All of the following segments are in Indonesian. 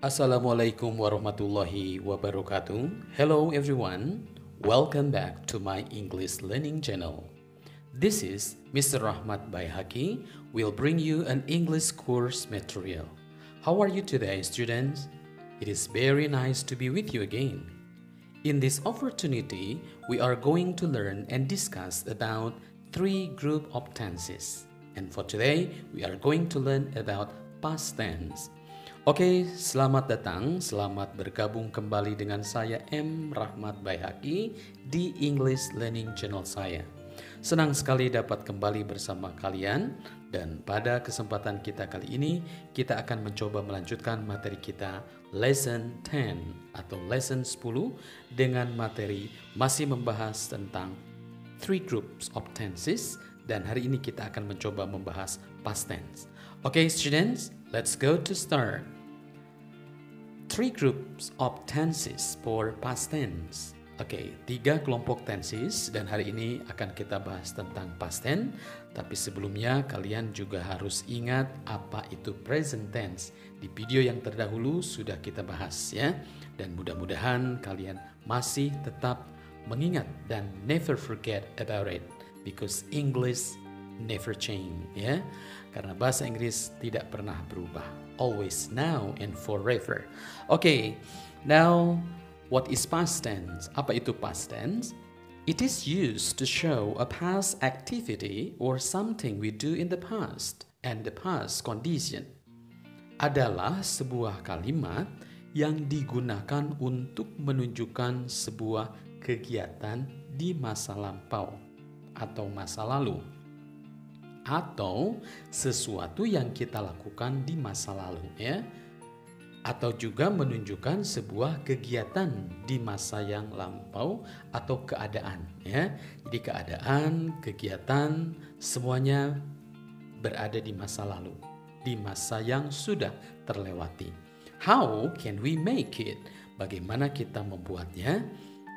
Assalamualaikum warahmatullahi wabarakatuh. Hello everyone. Welcome back to my English learning channel. This is Mr. Rahmat Baihaki will bring you an English course material. How are you today, students? It is very nice to be with you again. In this opportunity, we are going to learn and discuss about three group of tenses. And for today, we are going to learn about past tense. Oke, selamat datang, selamat bergabung kembali dengan saya M. Rahmat Baihaki di English Learning Channel saya. Senang sekali dapat kembali bersama kalian dan pada kesempatan kita kali ini kita akan mencoba melanjutkan materi kita Lesson 10 atau Lesson 10 dengan materi masih membahas tentang three groups of tenses dan hari ini kita akan mencoba membahas past tense. Oke, students, let's go to start. Three groups of tenses for past tense. Oke, tiga kelompok tenses dan hari ini akan kita bahas tentang past tense. Tapi sebelumnya kalian juga harus ingat apa itu present tense. Di video yang terdahulu sudah kita bahas ya. Dan mudah-mudahan kalian masih tetap mengingat dan never forget about it. Because English never change ya. Karena bahasa Inggris tidak pernah berubah. Always, now, and forever. Okay, now what is past tense? Apa itu past tense? It is used to show a past activity or something we do in the past and the past condition. Adalah sebuah kalimat yang digunakan untuk menunjukkan sebuah kegiatan di masa lampau atau masa lalu. Atau sesuatu yang kita lakukan di masa lalu ya. Atau juga menunjukkan sebuah kegiatan di masa yang lampau atau keadaan ya. Jadi keadaan, kegiatan semuanya berada di masa lalu, di masa yang sudah terlewati. How can we make it? Bagaimana kita membuatnya?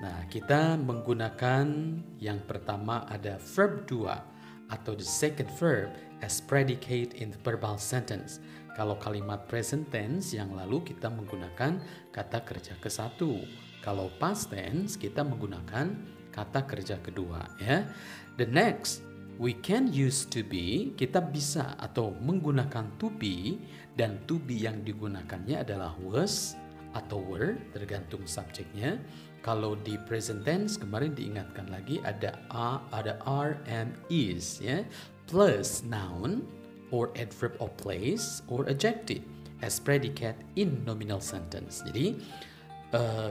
Nah, kita menggunakan yang pertama ada verb 2 atau the second verb as predicate in the verbal sentence. Kalau kalimat present tense yang lalu kita menggunakan kata kerja ke-1. Kalau past tense kita menggunakan kata kerja kedua ya. The next, we can use to be, kita bisa atau menggunakan to be dan to be yang digunakannya adalah was atau were tergantung subjeknya. Kalau di present tense kemarin diingatkan lagi ada are and is ya, plus noun or adverb of place or adjective as predicate in nominal sentence. Jadi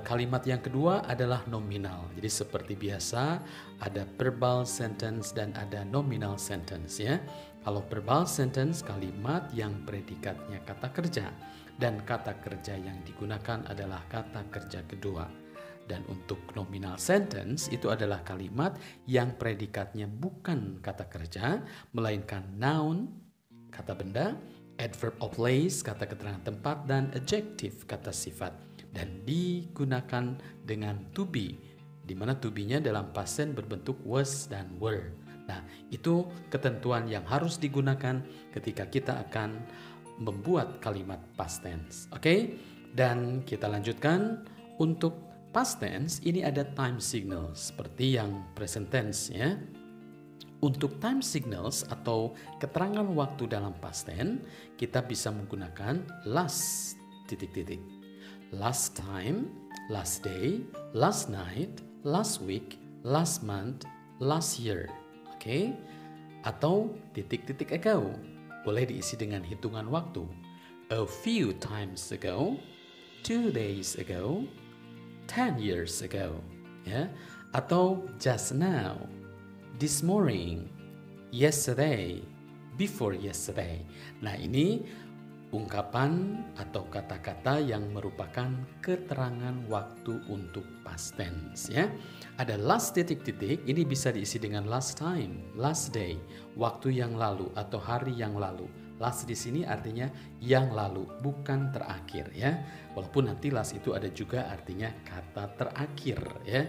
kalimat yang kedua adalah nominal. Jadi seperti biasa ada verbal sentence dan ada nominal sentence ya. Kalau verbal sentence kalimat yang predikatnya kata kerja dan kata kerja yang digunakan adalah kata kerja kedua. Dan untuk nominal sentence itu adalah kalimat yang predikatnya bukan kata kerja, melainkan noun, kata benda, adverb of place, kata keterangan tempat, dan adjective, kata sifat. Dan digunakan dengan to be, di mana to be-nya dalam past tense berbentuk was dan were. Nah, itu ketentuan yang harus digunakan ketika kita akan membuat kalimat past tense. Oke? Dan kita lanjutkan untuk past tense ini ada time signals seperti yang present tense ya. Untuk time signals atau keterangan waktu dalam past tense kita bisa menggunakan last titik-titik. Last time, last day, last night, last week, last month, last year. Oke? Atau titik-titik ago. Boleh diisi dengan hitungan waktu. A few times ago, 2 days ago, 10 years ago ya, atau just now, this morning, yesterday, before yesterday. Nah, ini ungkapan atau kata-kata yang merupakan keterangan waktu untuk past tense ya. Ada last titik-titik, ini bisa diisi dengan last time, last day, waktu yang lalu atau hari yang lalu. Last di sini artinya yang lalu, bukan terakhir ya. Walaupun nanti last itu ada juga artinya kata terakhir ya.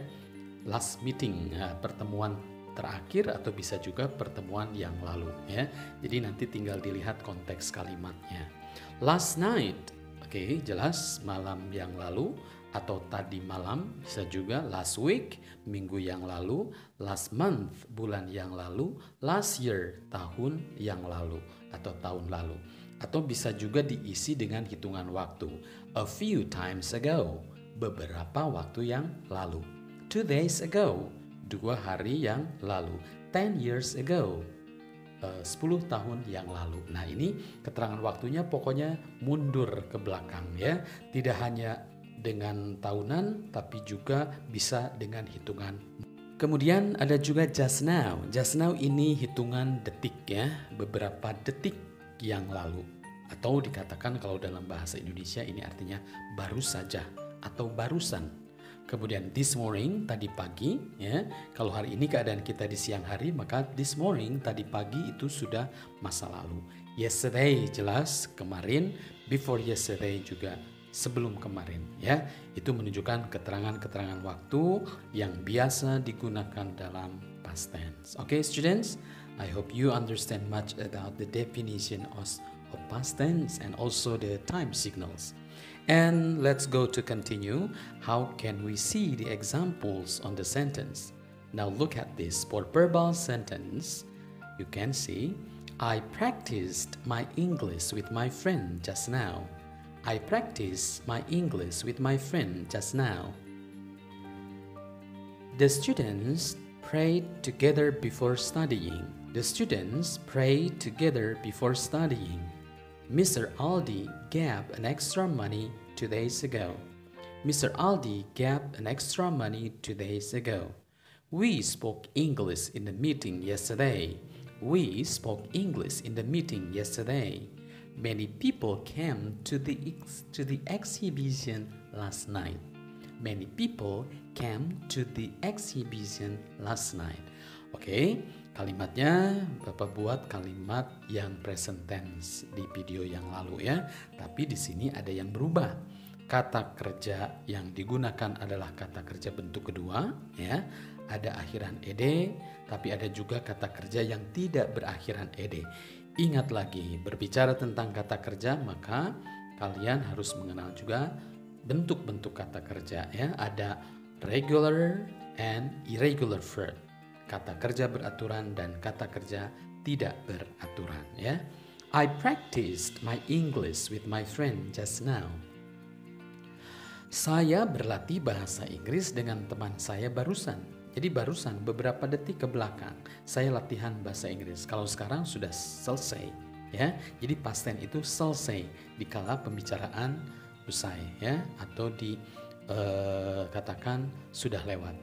Last meeting, pertemuan terakhir atau bisa juga pertemuan yang lalu ya. Jadi nanti tinggal dilihat konteks kalimatnya. Last night, Oke, jelas malam yang lalu atau tadi malam, bisa juga last week, minggu yang lalu, last month, bulan yang lalu, last year, tahun yang lalu atau tahun lalu. Atau bisa juga diisi dengan hitungan waktu, a few times ago, beberapa waktu yang lalu. 2 days ago, 2 hari yang lalu. 10 years ago, 10 tahun yang lalu. Nah, ini keterangan waktunya pokoknya mundur ke belakang ya. Tidak hanya dengan tahunan tapi juga bisa dengan hitungan. Kemudian ada juga just now. Just now ini hitungan detik ya, beberapa detik yang lalu. Atau dikatakan kalau dalam bahasa Indonesia ini artinya baru saja atau barusan. Kemudian this morning, tadi pagi ya. Kalau hari ini keadaan kita di siang hari, maka this morning, tadi pagi itu sudah masa lalu. Yesterday jelas kemarin, before yesterday juga sebelum kemarin ya. Itu menunjukkan keterangan-keterangan waktu yang biasa digunakan dalam past tense. Okay, students, I hope you understand much about the definition of past tense and also the time signals. And let's go to continue. How can we see the examples on the sentence? Now look at this. For verbal sentence, you can see, I practiced my English with my friend just now. I practiced my English with my friend just now. The students prayed together before studying. The students prayed together before studying. Mr. Aldi gave an extra money 2 days ago. Mr. Aldi gave an extra money 2 days ago. We spoke English in the meeting yesterday. We spoke English in the meeting yesterday. Many people came to the exhibition last night. Many people came to the exhibition last night. Oke, kalimatnya Bapak buat kalimat yang present tense di video yang lalu ya. Tapi di sini ada yang berubah. Kata kerja yang digunakan adalah kata kerja bentuk kedua ya. Ada akhiran ed, tapi ada juga kata kerja yang tidak berakhiran ed. Ingat lagi, berbicara tentang kata kerja maka kalian harus mengenal juga bentuk-bentuk kata kerja ya. Ada regular and irregular verb. Kata kerja beraturan dan kata kerja tidak beraturan ya. I practiced my English with my friend just now. Saya berlatih bahasa Inggris dengan teman saya barusan. Jadi barusan beberapa detik ke belakang saya latihan bahasa Inggris. Kalau sekarang sudah selesai ya. Jadi past tense itu selesai dikala pembicaraan usai ya, atau dikatakan sudah lewat.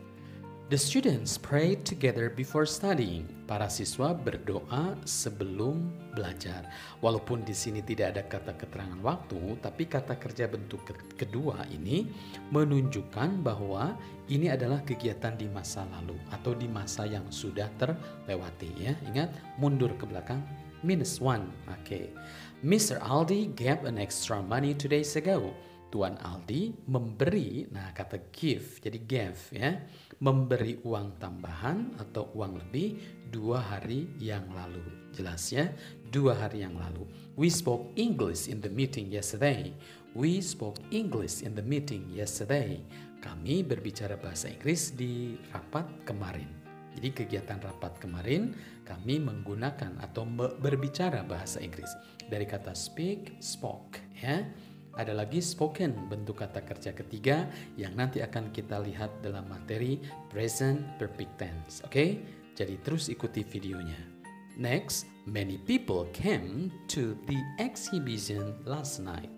The students prayed together before studying. Para siswa berdoa sebelum belajar. Walaupun di sini tidak ada kata keterangan waktu, tapi kata kerja bentuk kedua ini menunjukkan bahwa ini adalah kegiatan di masa lalu atau di masa yang sudah terlewati ya. Ingat, mundur ke belakang -1. Oke. Mr. Aldi gave an extra money 2 days ago. Tuan Aldi memberi, nah kata give, jadi gave ya, memberi uang tambahan atau uang lebih 2 hari yang lalu. Jelas ya, 2 hari yang lalu. We spoke English in the meeting yesterday. We spoke English in the meeting yesterday. Kami berbicara bahasa Inggris di rapat kemarin. Jadi kegiatan rapat kemarin kami menggunakan atau berbicara bahasa Inggris. Dari kata speak, spoke ya. Ada lagi spoken, bentuk kata kerja ketiga yang nanti akan kita lihat dalam materi present perfect tense. Oke? Jadi terus ikuti videonya. Next, many people came to the exhibition last night.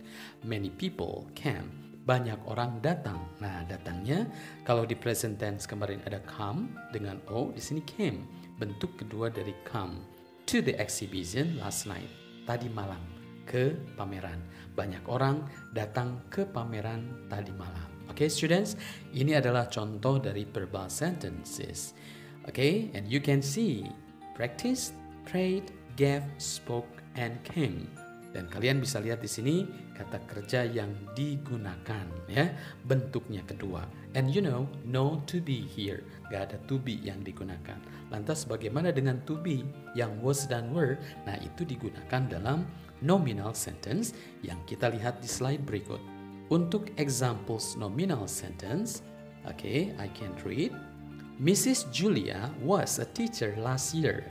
Many people came. Banyak orang datang. Nah, datangnya kalau di present tense kemarin ada come dengan o, di sini came. Bentuk kedua dari come. To the exhibition last night. Tadi malam. Ke pameran. Banyak orang datang ke pameran tadi malam. Okay, students, ini adalah contoh dari verbal sentences. Okay, and you can see practice, prayed, gave, spoke, and came. Dan kalian bisa lihat di sini kata kerja yang digunakan ya, bentuknya kedua. And you know, no to be here. Gak ada to be yang digunakan. Lantas bagaimana dengan to be yang was dan were? Nah, itu digunakan dalam nominal sentence yang kita lihat di slide berikut. Untuk examples nominal sentence, okay, I can read. Mrs. Julia was a teacher last year.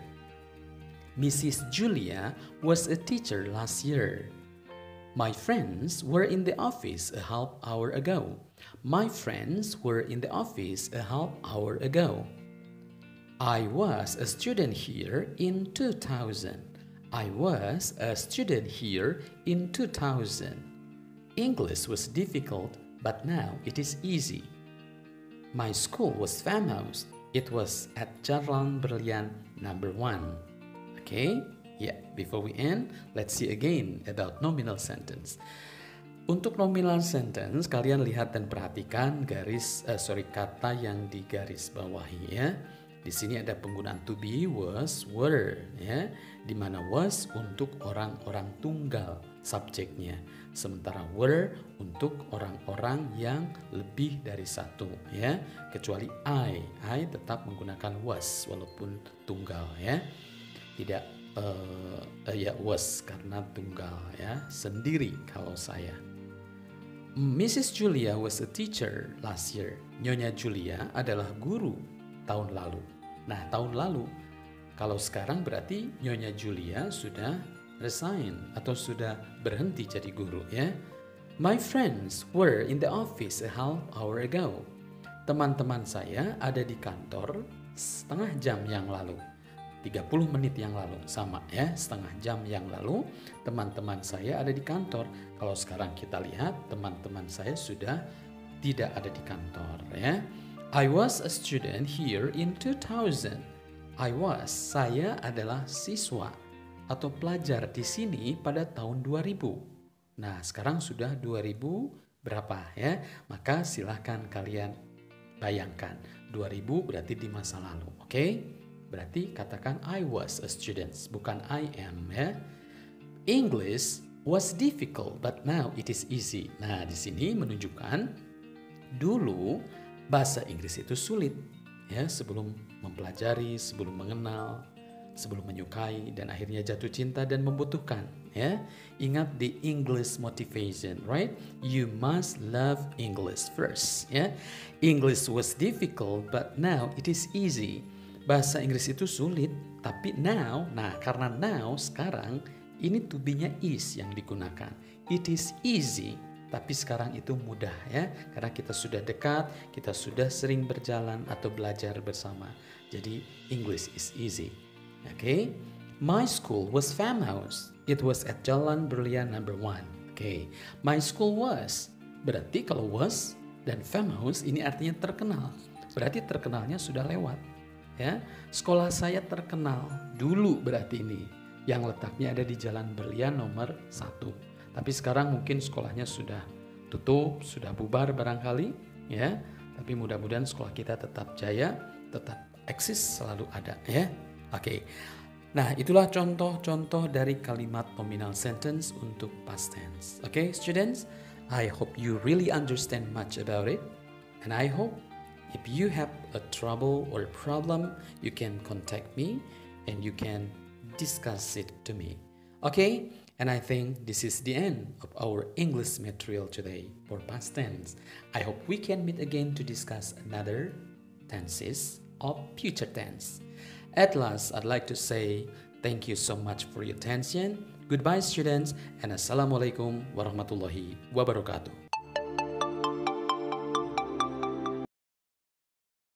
Mrs. Julia was a teacher last year. My friends were in the office a half hour ago. My friends were in the office a half hour ago. I was a student here in 2000. I was a student here in 2000. English was difficult, but now it is easy. My school was famous. It was at Jalan Berlian number 1. Okay, yeah, before we end, let's see again about nominal sentence. Untuk nominal sentence, kalian lihat dan perhatikan kata yang digaris bawahi ya. Di sini ada penggunaan to be, was, were ya. Di mana was untuk orang-orang tunggal subjeknya, sementara were untuk orang-orang yang lebih dari satu ya. Kecuali I tetap menggunakan was walaupun tunggal ya. Tidak ya was karena tunggal ya, sendiri kalau saya. Mrs. Julia was a teacher last year. Nyonya Julia adalah guru tahun lalu. Nah, tahun lalu. Kalau sekarang berarti Nyonya Julia sudah resign atau sudah berhenti jadi guru ya. My friends were in the office a half hour ago. Teman-teman saya ada di kantor setengah jam yang lalu. 30 menit yang lalu, sama ya, setengah jam yang lalu teman-teman saya ada di kantor. Kalau sekarang kita lihat teman-teman saya sudah tidak ada di kantor ya. I was a student here in 2000. Saya adalah siswa atau pelajar di sini pada tahun 2000. Nah, sekarang sudah 2000 berapa ya? Maka silahkan kalian bayangkan. 2000 berarti di masa lalu, oke? Berarti katakan I was a student, bukan I am ya. English was difficult, but now it is easy. Nah, di sini menunjukkan dulu bahasa Inggris itu sulit ya, sebelum mempelajari, sebelum mengenal, sebelum menyukai dan akhirnya jatuh cinta dan membutuhkan ya. Ingat the English motivation, right? You must love English first ya. English was difficult, but now it is easy. Bahasa Inggris itu sulit, tapi now, nah karena now sekarang ini to be-nya is yang digunakan. It is easy, tapi sekarang itu mudah ya, karena kita sudah dekat, kita sudah sering berjalan atau belajar bersama. Jadi English is easy. Okay? My school was famous. It was at Jalan Berlian number 1. Okay. My school was. Berarti kalau was dan famous ini artinya terkenal. Berarti terkenalnya sudah lewat. Ya, sekolah saya terkenal dulu berarti ini yang letaknya ada di Jalan Berlian nomor 1. Tapi sekarang mungkin sekolahnya sudah tutup, sudah bubar barangkali ya. Tapi mudah-mudahan sekolah kita tetap jaya, tetap eksis, selalu ada ya. Oke. Nah, itulah contoh-contoh dari kalimat nominal sentence untuk past tense. Oke, students, I hope you really understand much about it, and I hope if you have a trouble or problem, you can contact me and you can discuss it to me. Okay? And I think this is the end of our English material today for past tense. I hope we can meet again to discuss another tenses of future tense. At last, I'd like to say thank you so much for your attention. Goodbye, students, and Assalamualaikum warahmatullahi wabarakatuh.